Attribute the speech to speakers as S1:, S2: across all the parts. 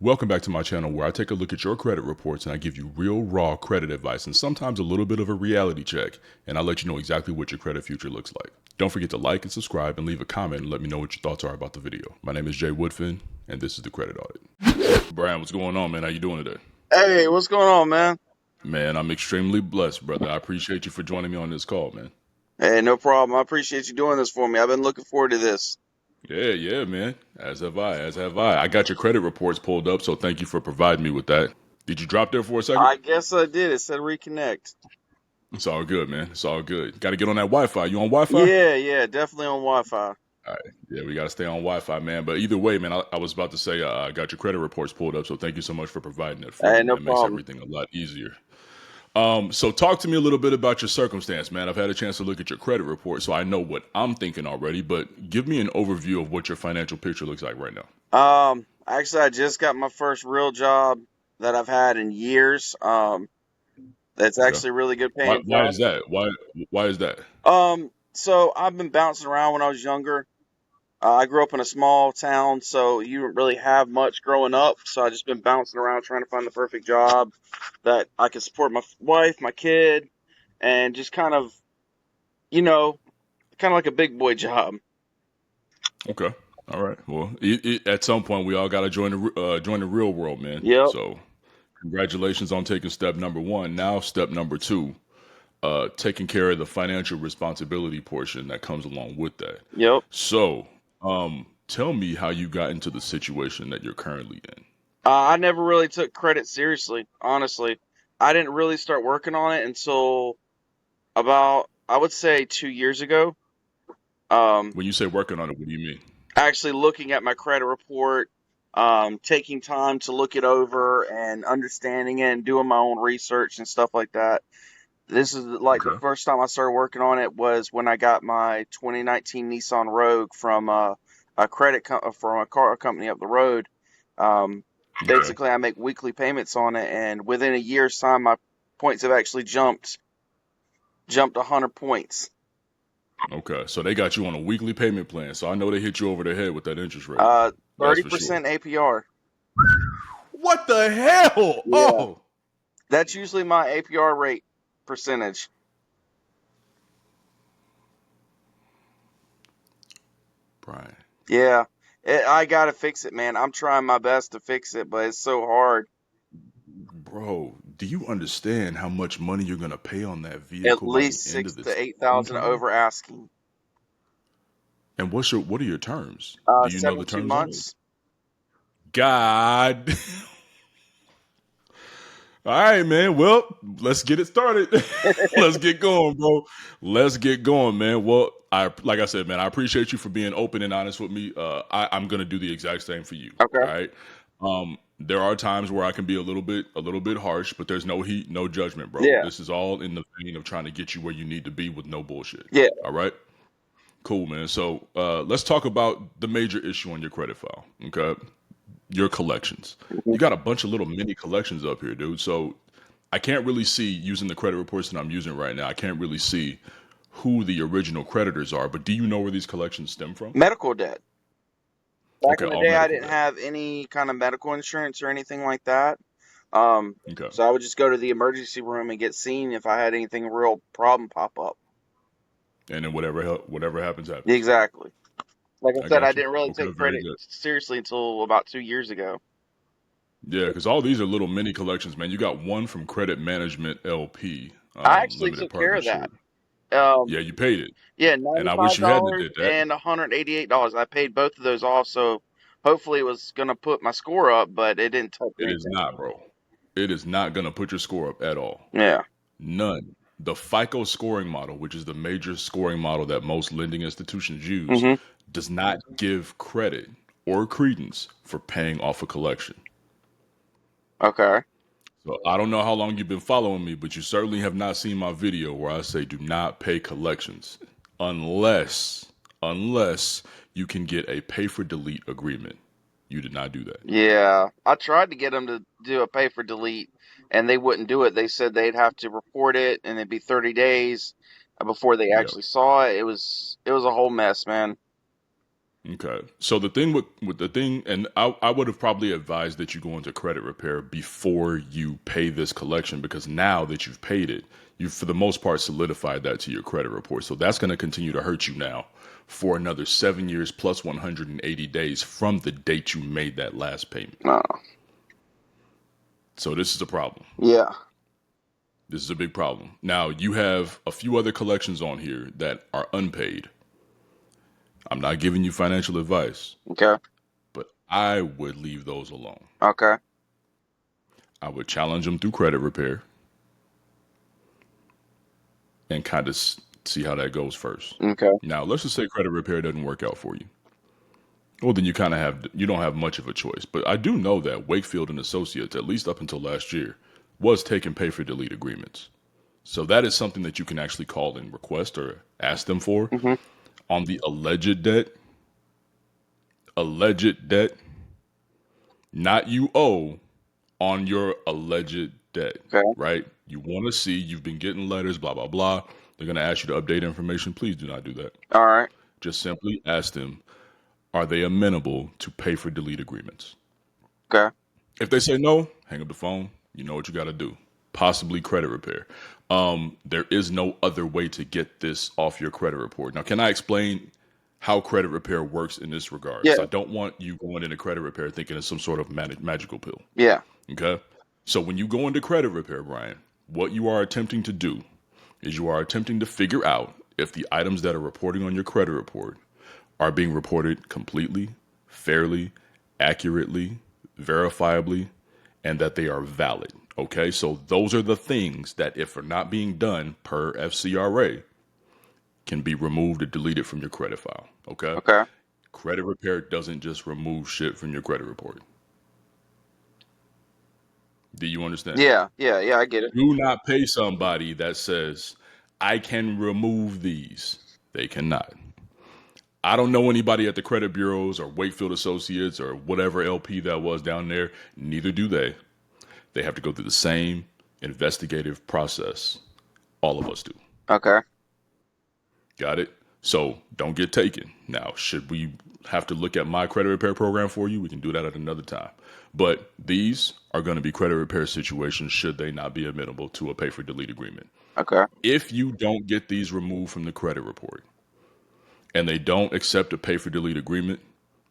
S1: Welcome back to my channel where I take a look at your credit reports and I give you real raw credit advice and sometimes a little bit of a reality check, and I let you know exactly what your credit future looks like. Don't forget to like and subscribe and leave a comment and let me know what your thoughts are about the video. My name is Jay Woodfin and this is the Credit Audit. Brian, what's going on, man? How you doing today?
S2: Hey, what's going on, man?
S1: Man, I'm extremely blessed, brother. I appreciate you for joining me on this call, man.
S2: Hey, no problem. I appreciate you doing this for me. I've been looking forward to this.
S1: Yeah, man. As have I. I got your credit reports pulled up, so thank you for providing me with that. Did you drop there for a second?
S2: I guess I did. It said reconnect.
S1: It's all good, man. It's all good. Got to get on that Wi-Fi. You on Wi-Fi?
S2: Yeah, definitely on Wi-Fi.
S1: All right. Yeah, we got to stay on Wi-Fi, man. But either way, man, I was about to say I got your credit reports pulled up, so thank you so much for providing it for
S2: Hey,
S1: me,
S2: no
S1: man. It makes
S2: problem.
S1: everything a lot easier. So talk to me a little bit about your circumstance, man. I've had a chance to look at your credit report, so I know what I'm thinking already, but give me an overview of what your financial picture looks like right now.
S2: Actually, I just got my first real job that I've had in years. That's
S1: Okay.
S2: actually a really good
S1: Why,
S2: paying
S1: why
S2: job.
S1: is that? Why is that?
S2: So I've been bouncing around when I was younger. I grew up in a small town, so you didn't really have much growing up. So I just been bouncing around trying to find the perfect job that I could support my wife, my kid, and just you know, kind of like a big boy job.
S1: Okay. All right. Well, at some point, we all got to join the real world, man.
S2: Yep,
S1: So congratulations on taking step number one. Now, step number two, taking care of the financial responsibility portion that comes along with that.
S2: yep.
S1: So, tell me how you got into the situation that you're currently in.
S2: I never really took credit seriously, honestly. I didn't really start working on it until about, I would say, 2 years ago. Um,
S1: When you say working on it, what do you mean?
S2: Actually looking at my credit report, taking time to look it over and understanding it and doing my own research and stuff like that. This is like the
S1: Okay.
S2: first time I started working on it was when I got my 2019 Nissan Rogue from from a car company up the road. Um,
S1: Okay.
S2: Basically, I make weekly payments on it, and within a year's time, my points have actually jumped 100 points.
S1: Okay. So they got you on a weekly payment plan. So I know they hit you over the head with that interest rate.
S2: Uh,
S1: That's for sure.
S2: 30% APR.
S1: What the hell?
S2: Yeah,
S1: Oh,
S2: that's usually my APR rate percentage.
S1: Brian.
S2: Yeah, I gotta fix it, man. I'm trying my best to fix it, but it's so hard.
S1: Bro, do you understand how much money you're gonna pay on that
S2: At
S1: vehicle by the
S2: least
S1: end of
S2: six
S1: this
S2: to eight thousand
S1: term?
S2: over asking.
S1: And what are your terms? Do you know the
S2: 72
S1: terms on it?
S2: months.
S1: God. All right, man. Well, let's get it started. Let's get going, bro. Let's get going, man. Well, like I said, man, I appreciate you for being open and honest with me. I'm gonna do the exact same for you.
S2: Okay.
S1: All right. There are times where I can be a little bit harsh, but there's no heat, no judgment, bro.
S2: Yeah.
S1: This is all in the vein of trying to get you where you need to be with no bullshit.
S2: Yeah.
S1: All right. Cool, man. So let's talk about the major issue on your credit file. Okay, your collections.
S2: Mhm.
S1: You got a bunch of little mini collections up here, dude. So I can't really see using the credit reports that I'm using right now. I can't really see who the original creditors are. But do you know where these collections stem from?
S2: Medical debt. Back
S1: Okay,
S2: in the
S1: all
S2: day, I
S1: medical
S2: didn't
S1: debt.
S2: have any kind of medical insurance or anything like that.
S1: Okay,
S2: So I would just go to the emergency room and get seen if I had anything real problem pop up.
S1: and then whatever happens happens.
S2: Exactly. Like I
S1: I
S2: said, I
S1: got you.
S2: didn't really
S1: Okay,
S2: take
S1: very
S2: credit
S1: good.
S2: seriously until about 2 years ago.
S1: Yeah, because all these are little mini collections, man. You got one from Credit Management LP,
S2: I actually
S1: limited
S2: took care of
S1: partnership.
S2: that. Um,
S1: Yeah, you paid it,
S2: yeah,
S1: and I wish
S2: $95
S1: you hadn't did that.
S2: and $188. I paid both of those off, so hopefully it was gonna put my score up, but it didn't touch
S1: It is
S2: anything.
S1: not, bro. It is not gonna put your score up at all.
S2: Yeah.
S1: None. The FICO scoring model, which is the major scoring model that most lending institutions use,
S2: Mhm.
S1: does not give credit or credence for paying off a collection.
S2: Okay.
S1: So I don't know how long you've been following me, but you certainly have not seen my video where I say do not pay collections unless you can get a pay for delete agreement. You did not do that.
S2: Yeah. I tried to get them to do a pay for delete, and they wouldn't do it. They said they'd have to report it, and it'd be 30 days before they
S1: Yeah.
S2: actually saw it. It was a whole mess, man.
S1: Okay. So the thing with the thing, and I would have probably advised that you go into credit repair before you pay this collection, because now that you've paid it, you've for the most part solidified that to your credit report. So that's going to continue to hurt you now for another 7 years plus 180 days from the date you made that last payment.
S2: No.
S1: So this is a problem.
S2: Yeah.
S1: This is a big problem. Now you have a few other collections on here that are unpaid. I'm not giving you financial advice.
S2: Okay.
S1: But I would leave those alone.
S2: Okay.
S1: I would challenge them through credit repair and kind of see how that goes first.
S2: Okay.
S1: Now, let's just say credit repair doesn't work out for you. Well, then you don't have much of a choice. But I do know that Wakefield and Associates, at least up until last year, was taking pay for delete agreements. So that is something that you can actually call and request or ask them for.
S2: Mm-hmm.
S1: On the alleged debt, not you owe, on your alleged debt,
S2: Okay.
S1: right? You want to see, you've been getting letters, blah, blah, blah. They're going to ask you to update information. Please do not do that.
S2: All right.
S1: Just simply ask them, are they amenable to pay for delete agreements?
S2: Okay.
S1: If they say no, hang up the phone. You know what you got to do. Possibly credit repair. There is no other way to get this off your credit report. Now, can I explain how credit repair works in this regard?
S2: Yeah.
S1: So I don't want you going into credit repair thinking it's some sort of magical pill.
S2: Yeah.
S1: Okay? So when you go into credit repair, Brian, what you are attempting to do is you are attempting to figure out if the items that are reporting on your credit report are being reported completely, fairly, accurately, verifiably, and that they are valid. Okay, so those are the things that, if are not being done per FCRA, can be removed or deleted from your credit file. Okay?
S2: Okay.
S1: Credit repair doesn't just remove shit from your credit report. Do you understand?
S2: Yeah. I get it.
S1: Do not pay somebody that says, I can remove these. They cannot. I don't know anybody at the credit bureaus or Wakefield Associates or whatever LP that was down there. Neither do they. They have to go through the same investigative process all of us do.
S2: Okay.
S1: Got it? So don't get taken. Now, should we have to look at my credit repair program for you? We can do that at another time. But these are going to be credit repair situations should they not be amenable to a pay for delete agreement.
S2: Okay.
S1: If you don't get these removed from the credit report and they don't accept a pay for delete agreement,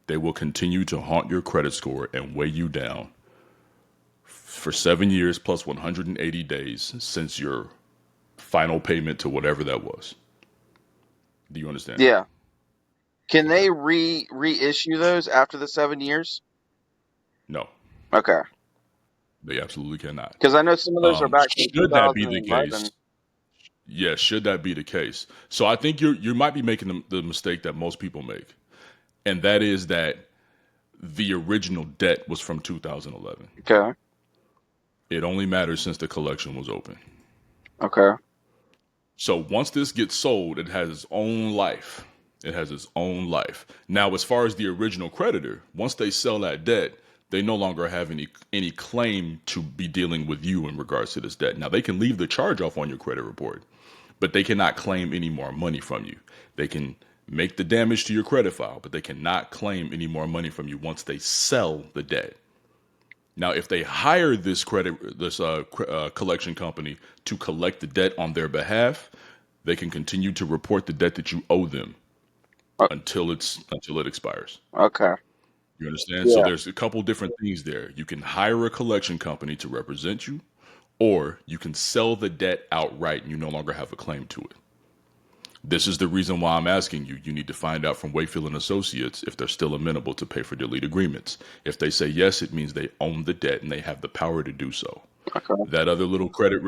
S1: they will continue to haunt your credit score and weigh you down for 7 years plus 180 days since your final payment to whatever that was. Do you understand?
S2: Yeah. Can they reissue those after the 7 years?
S1: No,
S2: Okay.
S1: they absolutely cannot.
S2: Because I know some of those are back in
S1: Should that be the
S2: 2011.
S1: case? Yeah, should that be the case? So I think you might be making the mistake that most people make, and that is that the original debt was from 2011.
S2: Okay.
S1: It only matters since the collection was open.
S2: Okay.
S1: So once this gets sold, it has its own life. It has its own life. Now, as far as the original creditor, once they sell that debt, they no longer have any claim to be dealing with you in regards to this debt. Now, they can leave the charge off on your credit report, but they cannot claim any more money from you. They can make the damage to your credit file, but they cannot claim any more money from you once they sell the debt. Now, if they hire this collection company to collect the debt on their behalf, they can continue to report the debt that you owe them until it expires.
S2: Okay.
S1: You understand?
S2: Yeah.
S1: So there's a couple different things there. You can hire a collection company to represent you, or you can sell the debt outright and you no longer have a claim to it. This is the reason why I'm asking you. You need to find out from Wakefield and Associates if they're still amenable to pay for delete agreements. If they say yes, it means they own the debt and they have the power to do so.
S2: Okay.
S1: That other little credit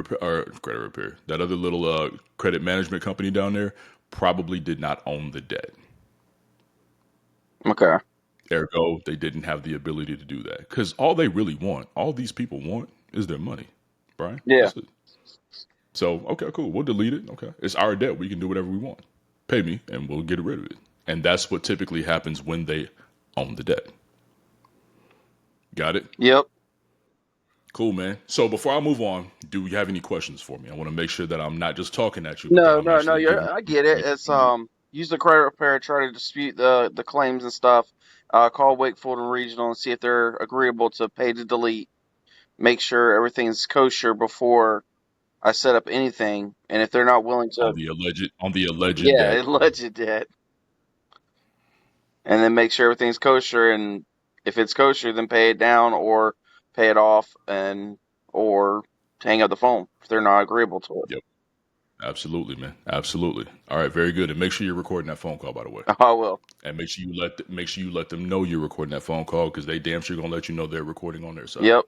S1: management company down there probably did not own the debt.
S2: Okay.
S1: Ergo, they didn't have the ability to do that. Because all these people want is their money, Brian.
S2: Yeah.
S1: That's it. So, okay, cool. We'll delete it. Okay. It's our debt. We can do whatever we want. Pay me and we'll get rid of it. And that's what typically happens when they own the debt. Got it?
S2: Yep.
S1: Cool, man. So before I move on, do you have any questions for me? I want to make sure that I'm not just talking at you.
S2: No. I get it. It's use the credit repair, try to dispute the claims and stuff. Call Wakefield and Regional and see if they're agreeable to pay to delete. Make sure everything's kosher before I set up anything. And if they're not willing to,
S1: on the alleged
S2: yeah,
S1: debt.
S2: alleged debt. And then make sure everything's kosher. And if it's kosher, then pay it down or pay it off or hang up the phone if they're not agreeable to it.
S1: Yep. Absolutely, man. Absolutely. All right, very good. And make sure you're recording that phone call, by the way.
S2: I will.
S1: And make sure you let them know you're recording that phone call, because they damn sure gonna let you know they're recording on their side.
S2: Yep.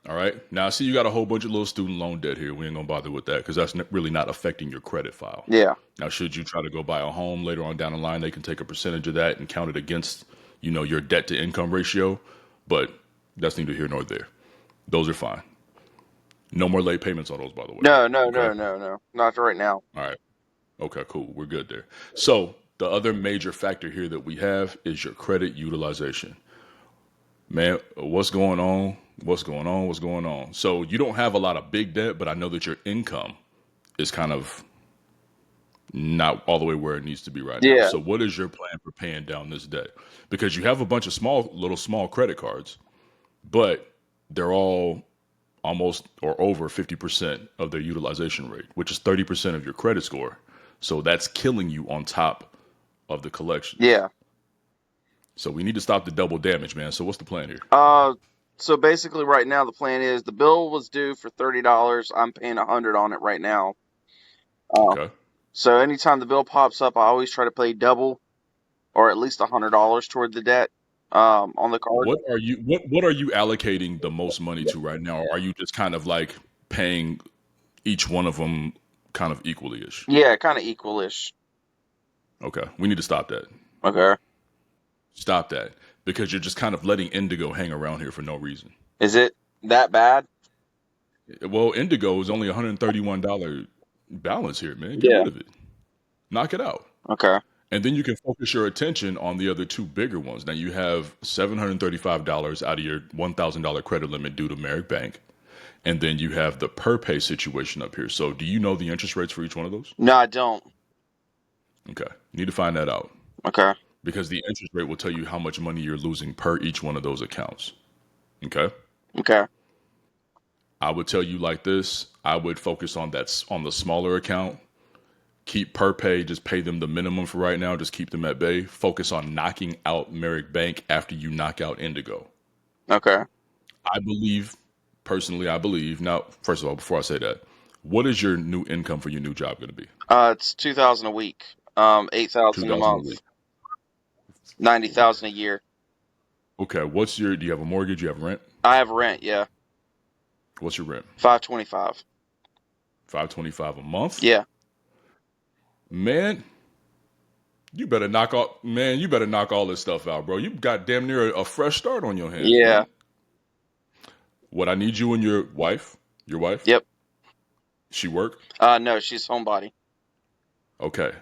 S1: All right. Now I see you got a whole bunch of little student loan debt here. We ain't gonna bother with that because that's really not affecting your credit file.
S2: Yeah.
S1: Now, should you try to go buy a home later on down the line, they can take a percentage of that and count it against, your debt to income ratio. But that's neither here nor there. Those are fine. No more late payments on those, by the way.
S2: No. Not right now.
S1: All right. Okay, cool. We're good there. So the other major factor here that we have is your credit utilization. Man, what's going on? What's going on? What's going on? So you don't have a lot of big debt, but I know that your income is kind of not all the way where it needs to be right now.
S2: Yeah.
S1: So what is your plan for paying down this debt? Because you have a bunch of small credit cards, but they're all almost or over 50% of their utilization rate, which is 30% of your credit score. So that's killing you on top of the collection.
S2: Yeah.
S1: So we need to stop the double damage, man. So what's the plan here?
S2: So basically right now the plan is the bill was due for $30. I'm paying $100 on it right now.
S1: Okay.
S2: So anytime the bill pops up, I always try to pay double or at least $100 toward the debt on the card.
S1: What are you allocating the most money to right now? Or are you just kind of like paying each one of them kind of equally-ish?
S2: Yeah, kind of equal-ish.
S1: Okay. We need to stop that.
S2: Okay.
S1: Stop that. Because you're just kind of letting Indigo hang around here for no reason.
S2: Is it that bad?
S1: Well, Indigo is only $131 balance here, man. Get rid of it. Knock it out.
S2: Okay.
S1: And then you can focus your attention on the other two bigger ones. Now you have $735 out of your $1,000 credit limit due to Merrick Bank. And then you have the per pay situation up here. So do you know the interest rates for each one of those?
S2: No, I don't.
S1: Okay. You need to find that out.
S2: Okay.
S1: Because the interest rate will tell you how much money you're losing per each one of those accounts. Okay?
S2: Okay.
S1: I would tell you like this. I would focus on the smaller account. Keep per pay. Just pay them the minimum for right now. Just keep them at bay. Focus on knocking out Merrick Bank after you knock out Indigo.
S2: Okay.
S1: Personally, I believe. Now, first of all, before I say that, what is your new income for your new job going to be?
S2: It's $2,000 a week. $8,000 a month. $90,000 a year.
S1: Okay. Do you have a mortgage? You have rent?
S2: I have rent, yeah.
S1: What's your rent?
S2: $525.
S1: $525 a month?
S2: Yeah.
S1: Man, you better knock all this stuff out, bro. You got damn near a fresh start on your hands.
S2: Yeah.
S1: Man. What I need you and your wife?
S2: Yep.
S1: She work?
S2: No, she's homebody.
S1: Okay.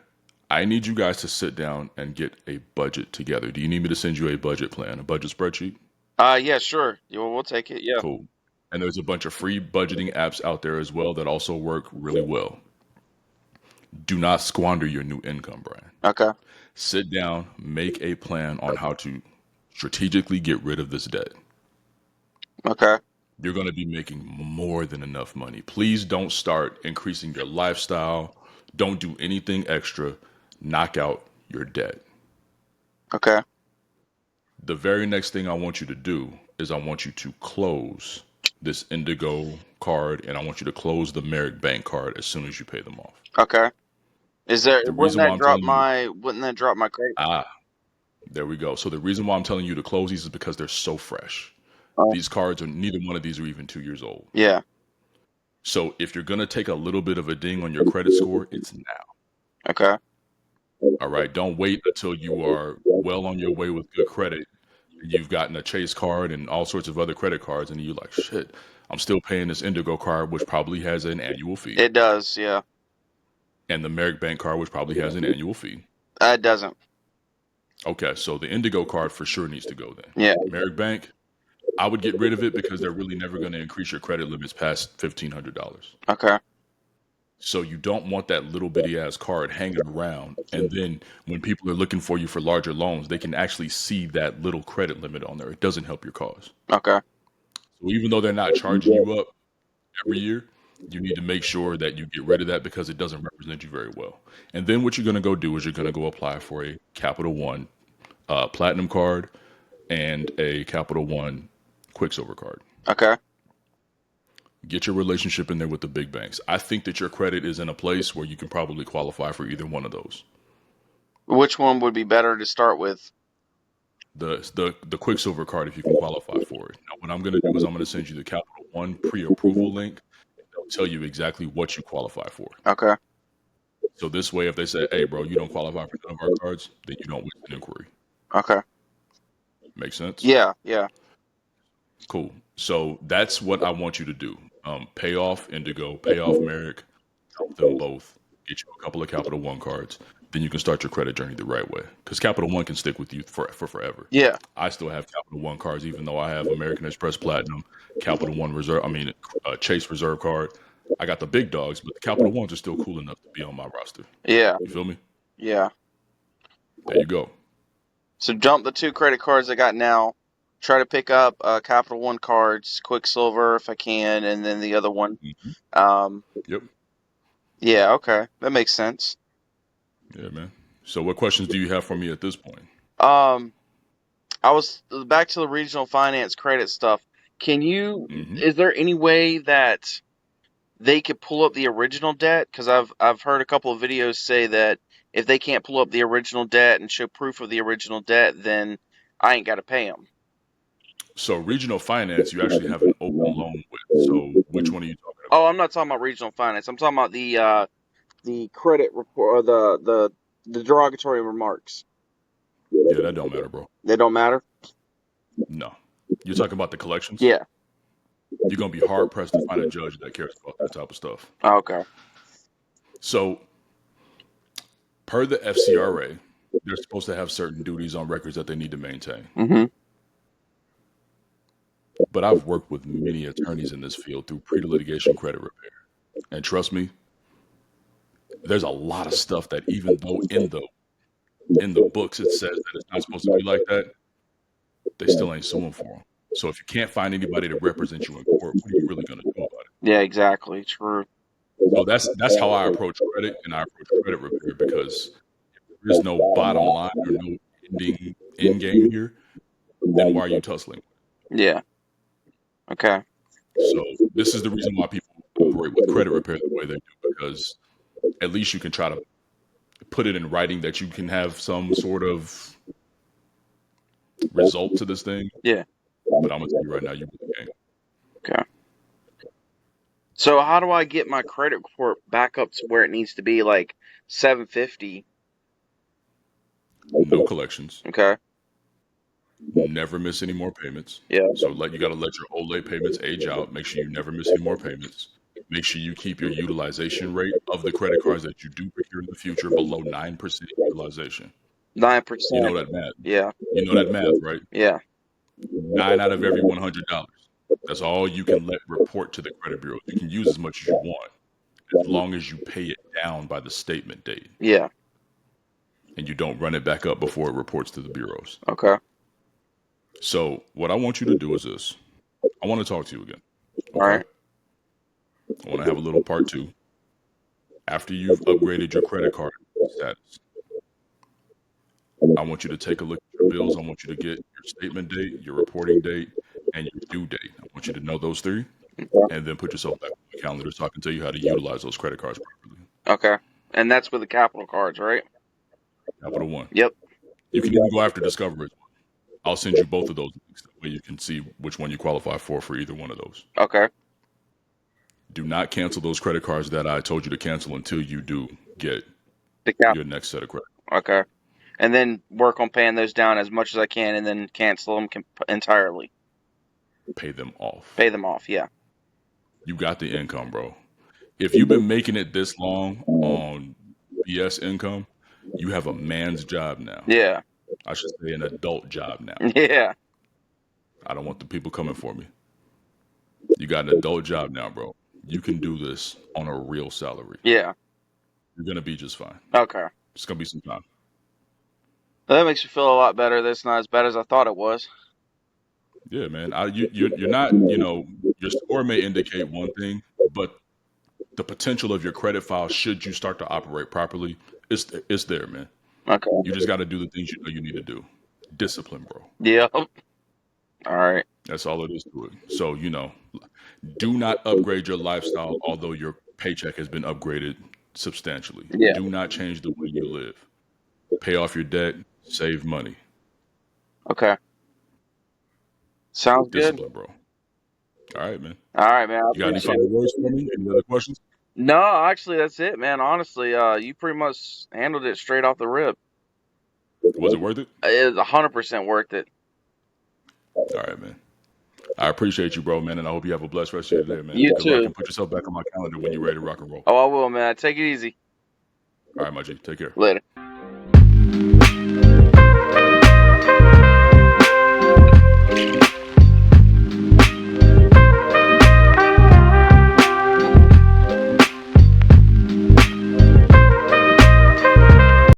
S1: I need you guys to sit down and get a budget together. Do you need me to send you a budget plan, a budget spreadsheet?
S2: Yeah, sure. We'll take it. Yeah.
S1: Cool. And there's a bunch of free budgeting apps out there as well that also work really well. Do not squander your new income, Brian.
S2: Okay.
S1: Sit down, make a plan on how to strategically get rid of this debt.
S2: Okay.
S1: You're going to be making more than enough money. Please don't start increasing your lifestyle. Don't do anything extra. Knock out your debt.
S2: Okay.
S1: The very next thing I want you to do is I want you to close this Indigo card, and I want you to close the Merrick Bank card as soon as you pay them off.
S2: Okay. Wouldn't that drop my credit?
S1: There we go. So the reason why I'm telling you to close these is because they're so fresh. These cards neither one of these are even 2 years old.
S2: Yeah.
S1: So if you're going to take a little bit of a ding on your credit score, it's now.
S2: Okay.
S1: All right. Don't wait until you are well on your way with good credit. You've gotten a Chase card and all sorts of other credit cards, and you're like, shit, I'm still paying this Indigo card, which probably has an annual fee.
S2: It does, yeah.
S1: And the Merrick Bank card, which probably has an annual fee.
S2: It doesn't.
S1: Okay, so the Indigo card for sure needs to go then.
S2: Yeah.
S1: Merrick Bank, I would get rid of it because they're really never going to increase your credit limits past $1,500.
S2: Okay.
S1: So you don't want that little bitty ass card hanging around. And then when people are looking for you for larger loans, they can actually see that little credit limit on there. It doesn't help your cause.
S2: Okay.
S1: So even though they're not charging you up every year, you need to make sure that you get rid of that because it doesn't represent you very well. And then what you're going to go do is you're going to go apply for a Capital One Platinum card and a Capital One Quicksilver card.
S2: Okay.
S1: Get your relationship in there with the big banks. I think that your credit is in a place where you can probably qualify for either one of those.
S2: Which one would be better to start with?
S1: The Quicksilver card if you can qualify for it. Now, what I'm going to do is I'm going to send you the Capital One pre-approval link. They'll tell you exactly what you qualify for.
S2: Okay.
S1: So this way, if they say, "Hey, bro, you don't qualify for none of our cards," then you don't win an inquiry.
S2: Okay.
S1: Make sense?
S2: Yeah. Yeah.
S1: Cool. So that's what I want you to do. Pay off Indigo, pay off Merrick, dump them both, get you a couple of Capital One cards. Then you can start your credit journey the right way. Because Capital One can stick with you for forever.
S2: Yeah.
S1: I still have Capital One cards, even though I have American Express Platinum, Capital One Reserve, Chase Reserve card. I got the big dogs, but the Capital Ones are still cool enough to be on my roster.
S2: Yeah.
S1: You feel me?
S2: Yeah.
S1: There you go.
S2: So dump the 2 credit cards I got now. Try to pick up Capital One cards, Quicksilver if I can, and then the other one.
S1: Yep.
S2: Yeah, okay. That makes sense.
S1: Yeah, man. So what questions do you have for me at this point?
S2: I was back to the regional finance credit stuff. Can you, is there any way that they could pull up the original debt? Because I've heard a couple of videos say that if they can't pull up the original debt and show proof of the original debt, then I ain't got to pay them.
S1: So regional finance, you actually have an open loan with. So which one are you talking about?
S2: Oh, I'm not talking about regional finance. I'm talking about the credit report or the derogatory remarks.
S1: Yeah, that don't matter, bro.
S2: They don't matter?
S1: No. You're talking about the collections?
S2: Yeah.
S1: You're going to be hard pressed to find a judge that cares about that type of stuff.
S2: Okay.
S1: So per the FCRA, they're supposed to have certain duties on records that they need to maintain.
S2: Mm-hmm.
S1: But I've worked with many attorneys in this field through pre-litigation credit repair. And trust me, there's a lot of stuff that even though in the books it says that it's not supposed to be like that, they still ain't suing for them. So if you can't find anybody to represent you in court, what are you really going to do about it?
S2: Yeah, exactly. True.
S1: So that's how I approach credit, and I approach credit repair, because if there is no bottom line or no end game here, then why are you tussling?
S2: Yeah. Okay.
S1: So this is the reason why people operate with credit repair the way they do, because at least you can try to put it in writing that you can have some sort of result to this thing.
S2: Yeah.
S1: But I'm going to tell you right now, you really can't.
S2: Okay. So how do I get my credit report back up to where it needs to be, like 750?
S1: No collections.
S2: Okay.
S1: Never miss any more payments.
S2: Yeah.
S1: So you got to let your old late payments age out. Make sure you never miss any more payments. Make sure you keep your utilization rate of the credit cards that you do procure in the future below 9% utilization.
S2: 9%.
S1: You know that math.
S2: Yeah.
S1: You know that math, right?
S2: Yeah.
S1: 9 out of every $100. That's all you can let report to the credit bureau. You can use as much as you want, as long as you pay it down by the statement date.
S2: Yeah.
S1: And you don't run it back up before it reports to the bureaus.
S2: Okay.
S1: So what I want you to do is this. I want to talk to you again. Okay?
S2: All right.
S1: I want to have a little part 2. After you've upgraded your credit card status, I want you to take a look at your bills. I want you to get your statement date, your reporting date, and your due date. I want you to know those 3, and then put yourself back on the calendar so I can tell you how to utilize those credit cards properly.
S2: Okay. And that's with the capital cards, right?
S1: Capital One.
S2: Yep.
S1: You can even go after Discover. I'll send you both of those links. That way you can see which one you qualify for either one of those.
S2: Okay.
S1: Do not cancel those credit cards that I told you to cancel until you do get your next set of credit.
S2: Okay. And then work on paying those down as much as I can, and then cancel them entirely.
S1: Pay them off.
S2: Pay them off, yeah.
S1: You got the income, bro. If you've been making it this long on BS income, you have a man's job now.
S2: Yeah.
S1: I should say an adult job now.
S2: Yeah.
S1: I don't want the people coming for me. You got an adult job now, bro. you can do this on a real salary.
S2: Yeah.
S1: You're going to be just fine.
S2: Okay.
S1: It's going to be some time.
S2: That makes me feel a lot better. That's not as bad as I thought it was.
S1: Yeah, man. You're not, your score may indicate one thing, but the potential of your credit file, should you start to operate properly, it's there, man.
S2: Okay.
S1: You just got to do the things you know you need to do. Discipline, bro.
S2: Yeah. All right.
S1: That's all it is to it. So, do not upgrade your lifestyle, although your paycheck has been upgraded substantially.
S2: Yeah.
S1: Do not change the way you live. Pay off your debt, save money.
S2: Okay. Sounds good.
S1: Discipline, bro. All right, man.
S2: All right, man. I
S1: You got any
S2: appreciate
S1: final
S2: it.
S1: words for me? Any other questions?
S2: No, actually, that's it, man. Honestly, you pretty much handled it straight off the rip.
S1: Was it worth it?
S2: It is 100% worth it.
S1: All right, man. I appreciate you, bro, man, and I hope you have a blessed rest of your day, man.
S2: You
S1: Good luck,
S2: too.
S1: and put yourself back on my calendar when you're ready to rock and roll.
S2: Oh, I will, man. Take it easy.
S1: All right, my G. Take care.
S2: Later.